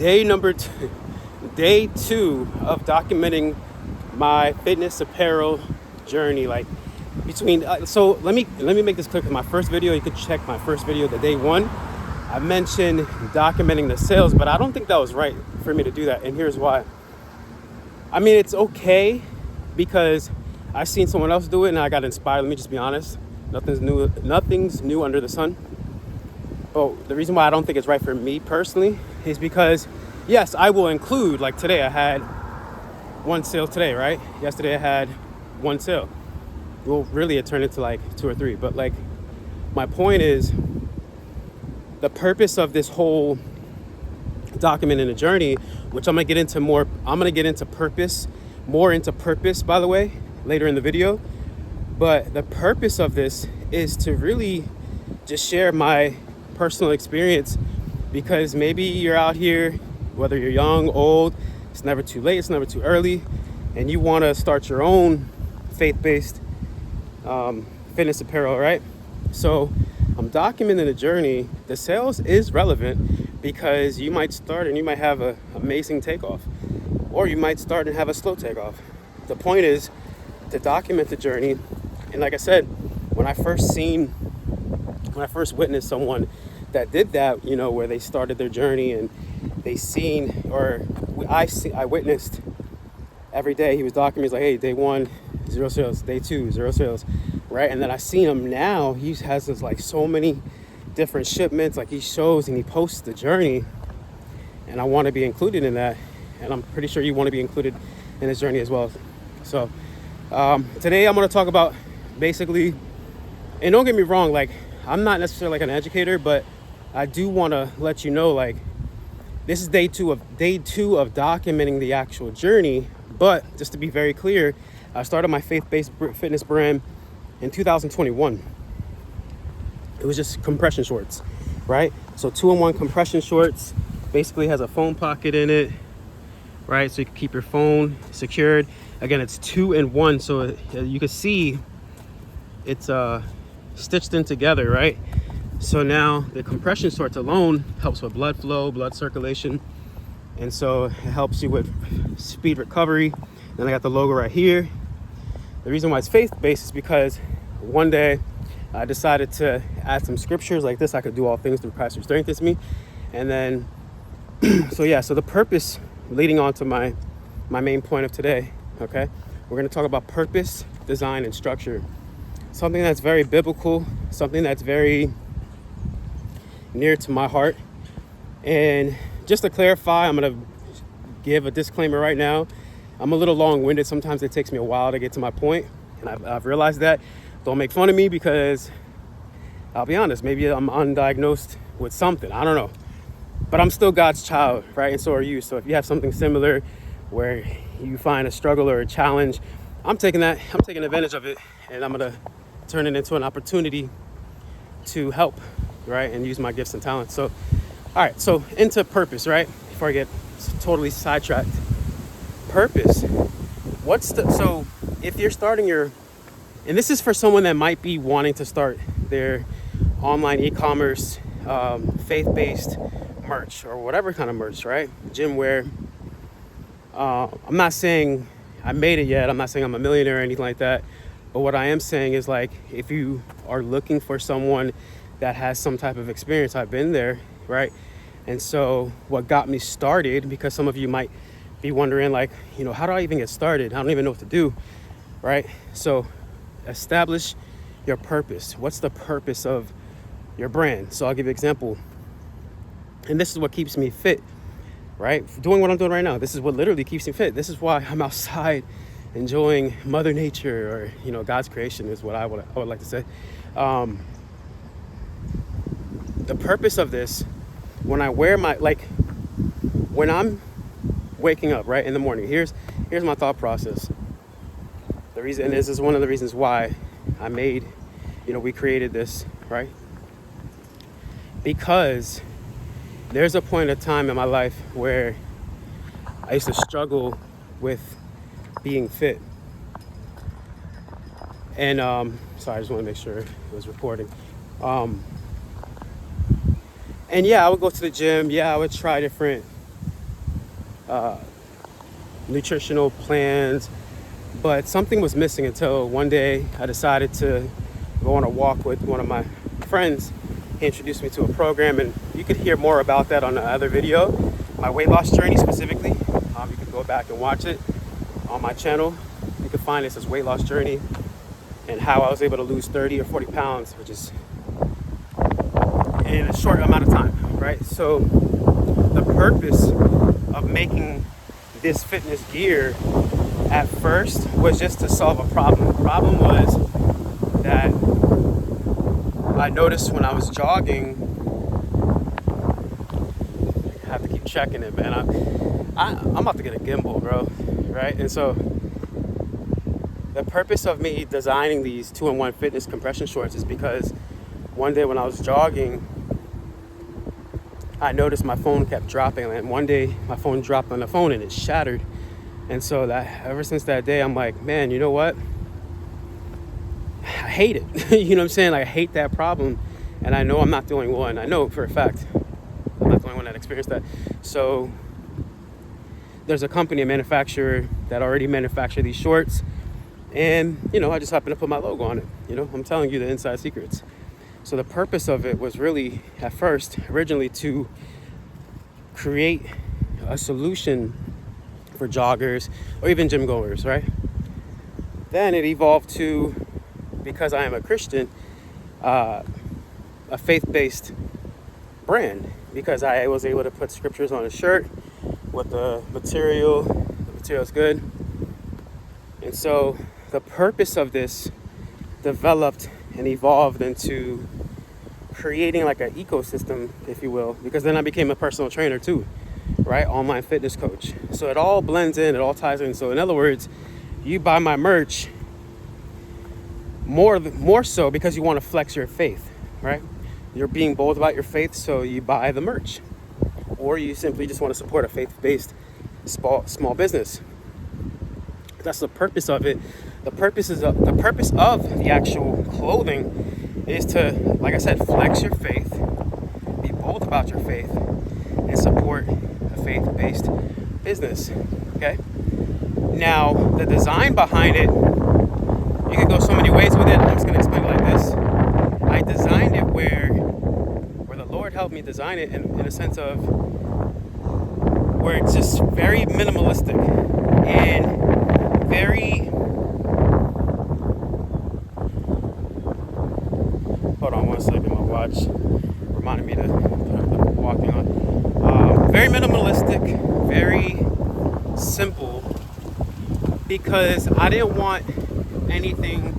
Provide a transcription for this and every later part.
day two of documenting my fitness apparel journey. Like between so let me make this clear. 'Cause my first video, you could check my first video, the day one, I mentioned documenting the sales, but I don't think that was right for me to do that, and here's why. I mean, it's okay because I seen someone else do it and I got inspired. Let me just be honest. Nothing's new under the sun. But the reason why I don't think it's right for me personally is because, yes, I will include, like today I had one sale today, right? Yesterday I had one sale. Well, really it turned into like 2 or 3. But like, my point is, the purpose of this whole documenting the journey, which I'm gonna get into more, more into purpose, by the way, later in the video. But the purpose of this is to really just share my personal experience, because maybe you're out here, whether you're young, old, it's never too late, it's never too early, and you want to start your own faith-based fitness apparel, right? So I'm documenting the journey. The sales is relevant because you might start and you might have an amazing takeoff, or you might start and have a slow takeoff. The point is to document the journey. And like I said, when I first witnessed someone that did that, you know, where they started their journey and I witnessed every day he was documenting. He's like, hey, day 1, 0 sales, day 2, 0 sales, right? And then I seen him now, he has this like so many different shipments, like he shows and he posts the journey, and I want to be included in that, and I'm pretty sure you want to be included in this journey as well. So today I'm going to talk about basically, and don't get me wrong, like I'm not necessarily like an educator, but I do want to let you know, like, this is day two of documenting the actual journey. But just to be very clear, I started my faith-based fitness brand in 2021. It was just compression shorts, right? So 2-in-1 compression shorts, basically has a phone pocket in it, right? So you can keep your phone secured. Again, it's 2-in-1, so you can see it's stitched in together, right? So now the compression shorts alone helps with blood flow, blood circulation, and so it helps you with speed recovery. Then I got the logo right here. The reason why it's faith-based is because one day I decided to add some scriptures like this: I could do all things through Christ who strengthens me. And then so the purpose, leading on to my main point of today, okay, we're going to talk about purpose, design, and structure. Something that's very biblical, something that's very near to my heart. And just to clarify, I'm going to give a disclaimer right now. I'm a little long-winded. Sometimes it takes me a while to get to my point, and I've realized that. Don't make fun of me, because I'll be honest, maybe I'm undiagnosed with something, I don't know, but I'm still God's child, right? And so are you. So if you have something similar where you find a struggle or a challenge, I'm taking advantage of it, and I'm gonna turn it into an opportunity to help, right? And use my gifts and talents. So, all right, so into purpose, right? Before I get totally sidetracked. Purpose. So if you're starting and this is for someone that might be wanting to start their online e-commerce, faith-based merch, or whatever kind of merch, right? Gym wear. I'm not saying I made it yet. I'm not saying I'm a millionaire or anything like that. But what I am saying is, like, if you are looking for someone that has some type of experience, I've been there, right? And so what got me started, because some of you might be wondering, like, you know, how do I even get started? I don't even know what to do, right? So establish your purpose. What's the purpose of your brand? So I'll give you an example. And this is what keeps me fit, right? Doing what I'm doing right now. This is what literally keeps me fit. This is why I'm outside enjoying Mother Nature, or, you know, God's creation is what I would like to say. The purpose of this, when I wear when I'm waking up, right, in the morning, here's my thought process. The reason, and this is one of the reasons why we created this, right? Because there's a point of time in my life where I used to struggle with being fit. And sorry, I just want to make sure it was recording. And yeah, I would go to the gym. Yeah, I would try different nutritional plans, but something was missing until one day I decided to go on a walk with one of my friends. He introduced me to a program, and you could hear more about that on the other video, my weight loss journey specifically. You can go back and watch it on my channel. You can find this as weight loss journey and how I was able to lose 30 or 40 pounds, which is in a short amount of time, right? So the purpose of making this fitness gear at first was just to solve a problem. The problem was that I noticed when I was jogging, I have to keep checking it, man. I'm about to get a gimbal, bro, right? And so the purpose of me designing these 2-in-1 fitness compression shorts is because one day when I was jogging, I noticed my phone kept dropping, and one day my phone dropped on the phone and it shattered. And so that ever since that day, I'm like, man, you know what? I hate it. You know what I'm saying? Like, I hate that problem. And I know I'm not the only one. I know for a fact I'm not the only one that experienced that. So there's a company, a manufacturer that already manufacture these shorts. And, you know, I just happened to put my logo on it. You know, I'm telling you the inside secrets. So the purpose of it was really, at first, originally to create a solution for joggers or even gym goers, right? Then it evolved to, because I am a Christian, a faith-based brand, because I was able to put scriptures on a shirt with the material's good. And so the purpose of this developed and evolved into creating like an ecosystem, if you will, because then I became a personal trainer too, right? Online fitness coach. So it all blends in, it all ties in. So in other words, you buy my merch more so because you want to flex your faith, right? You're being bold about your faith, so you buy the merch. Or you simply just want to support a faith-based small business. That's the purpose of it. The purpose of the actual clothing is to, like I said, flex your faith, be bold about your faith, and support a faith-based business. Okay. Now, the design behind it, you can go so many ways with it. I'm just going to explain it like this. I designed it where the Lord helped me design it in a sense of where it's just very minimalistic and very... Hold on one second, my watch reminded me to put walking on. Very minimalistic, very simple, because I didn't want anything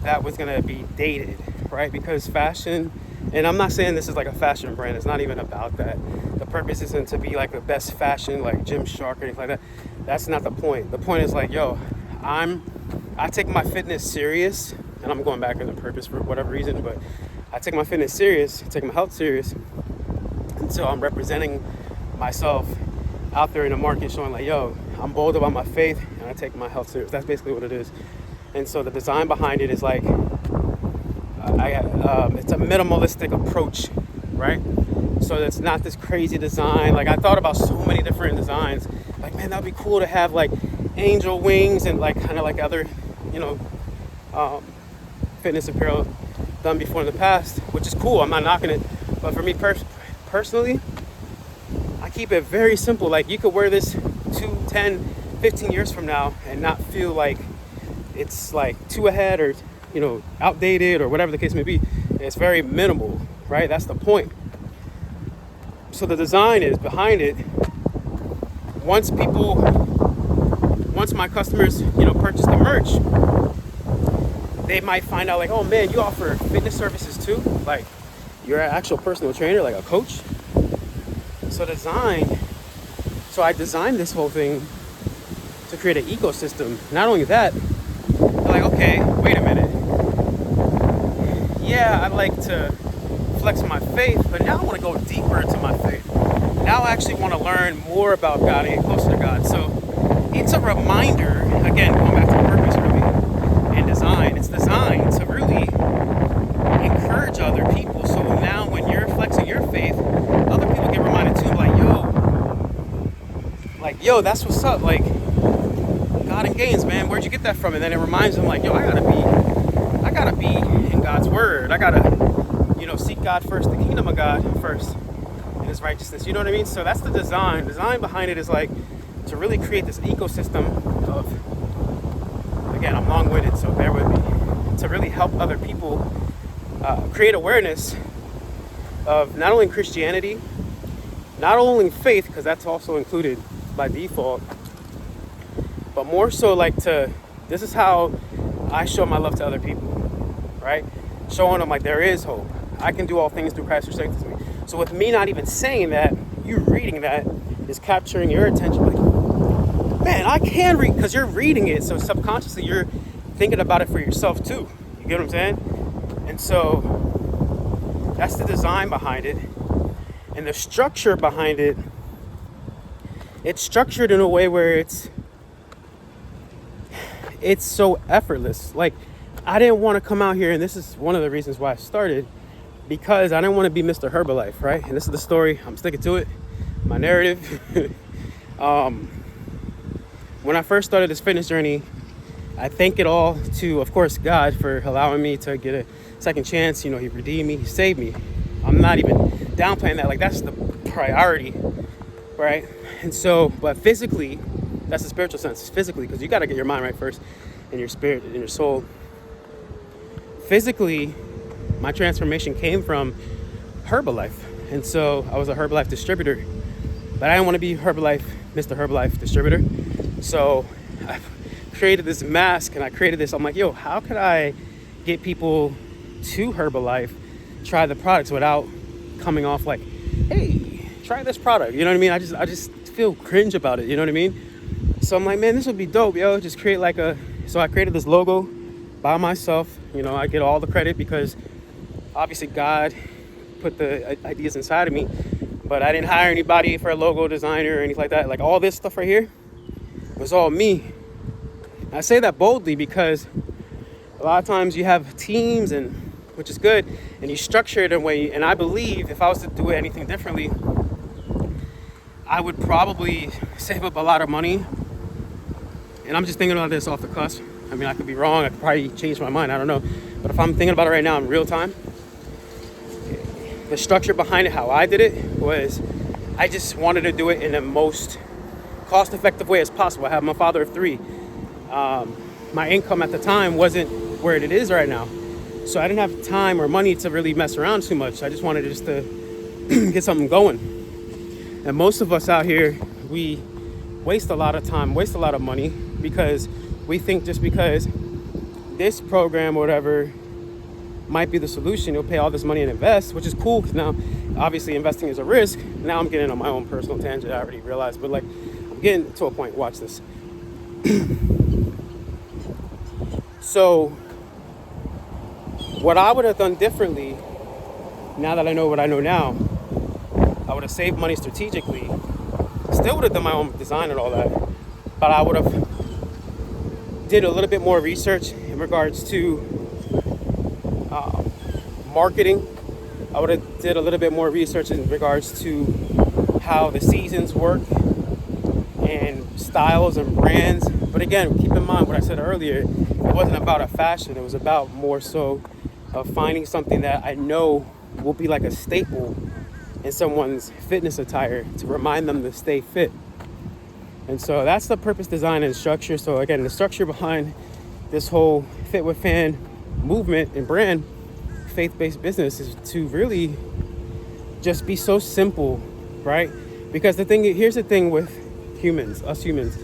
that was going to be dated, right? Because fashion, and I'm not saying this is like a fashion brand, it's not even about that. The purpose isn't to be like the best fashion, like Gymshark or anything like that. That's not the point. The point is like, yo, I take my fitness serious, and I'm going back to the purpose for whatever reason, but I take my fitness serious, I take my health serious, and so I'm representing myself out there in the market, showing like, yo, I'm bold about my faith, and I take my health serious. That's basically what it is. And so the design behind it is like, it's a minimalistic approach, right? So it's not this crazy design. Like, I thought about so many different designs. Like, man, that'd be cool to have like angel wings and like kind of like other, you know, fitness apparel done before in the past, which is cool. I'm not knocking it. But for me personally, I keep it very simple. Like, you could wear this 2, 10, 15 years from now and not feel like it's like too ahead or, you know, outdated or whatever the case may be. It's very minimal, right? That's the point. So the design is behind it. Once my customers, you know, purchase the merch, they might find out like, oh man, you offer fitness services too? Like, you're an actual personal trainer, like a coach? So I designed this whole thing to create an ecosystem. Not only that, they're like, okay, wait a minute. Yeah, I like to flex my faith, but now I want to go deeper into my faith. Now I actually want to learn more about God and get closer to God. So it's a reminder, again, going back to purpose really, and design. It's designed to really encourage other people. So now when you're flexing your faith, other people get reminded too, like, yo, that's what's up. Like, God and gains, man. Where'd you get that from? And then it reminds them, like, yo, I gotta be in God's word. I gotta, seek God first, the kingdom of God first, and His righteousness. You know what I mean? So that's the design. Design behind it is like to really create this ecosystem of, again, I'm long-winded, so bear with me, to really help other people create awareness of not only Christianity, not only faith, because that's also included by default, but more so like this is how I show my love to other people, right? Showing them like there is hope. I can do all things through Christ who strengthens me. So with me not even saying that, you reading that is capturing your attention. Like, man, I can read, because you're reading it, so subconsciously you're thinking about it for yourself too. You get what I'm saying? And so that's the design behind it. And the structure behind it, it's structured in a way where it's so effortless. Like, I didn't want to come out here, and this is one of the reasons why I started, because I didn't want to be Mr. Herbalife, right? And this is the story. I'm sticking to it. My narrative. When I first started this fitness journey, I thank it all to, of course, God for allowing me to get a second chance. He redeemed me. He saved me. I'm not even downplaying that. Like, that's the priority, right? And so, but physically, that's the spiritual sense. Physically, because you got to get your mind right first, and your spirit and your soul. Physically, my transformation came from Herbalife. And so I was a Herbalife distributor, but I didn't want to be Mr. Herbalife distributor. So I created this mask, and I created this. I'm like, yo, how could I get people to Herbalife, try the products without coming off like, hey, try this product. You know what I mean? I just feel cringe about it. You know what I mean? So I'm like, man, this would be dope, yo. Just create so I created this logo by myself. I get all the credit because obviously God put the ideas inside of me, but I didn't hire anybody for a logo designer or anything like that. Like, all this stuff right here was all me. And I say that boldly because a lot of times you have teams, and which is good, and you structure it in a way, and I believe if I was to do anything differently, I would probably save up a lot of money. And I'm just thinking about this off the cusp. I mean, I could be wrong. I could probably change my mind. I don't know. But if I'm thinking about it right now in real time, the structure behind it, how I did it, was I just wanted to do it in the most cost-effective way as possible. I have my father of three. My income at the time wasn't where it is right now. So I didn't have time or money to really mess around too much. I just wanted just to get something going. And most of us out here, we waste a lot of time, waste a lot of money, because we think just because this program or whatever might be the solution, you'll pay all this money and invest, which is cool, because now obviously investing is a risk. Now I'm getting on my own personal tangent, I already realized, but like, I'm getting to a point. Watch this. So what I would have done differently, now that I know what I know now, I would have saved money strategically, still would have done my own design and all that, but I would have did a little bit more research in regards to marketing. I would have did a little bit more research in regards to how the seasons work and styles and brands. But again, keep in mind what I said earlier, it wasn't about a fashion. It was about more so of finding something that I know will be like a staple in someone's fitness attire to remind them to stay fit. And so that's the purpose, design, and structure. So again, the structure behind this whole Fit with Fan movement and brand, faith-based business, is to really just be so simple, right? Because here's the thing with us humans,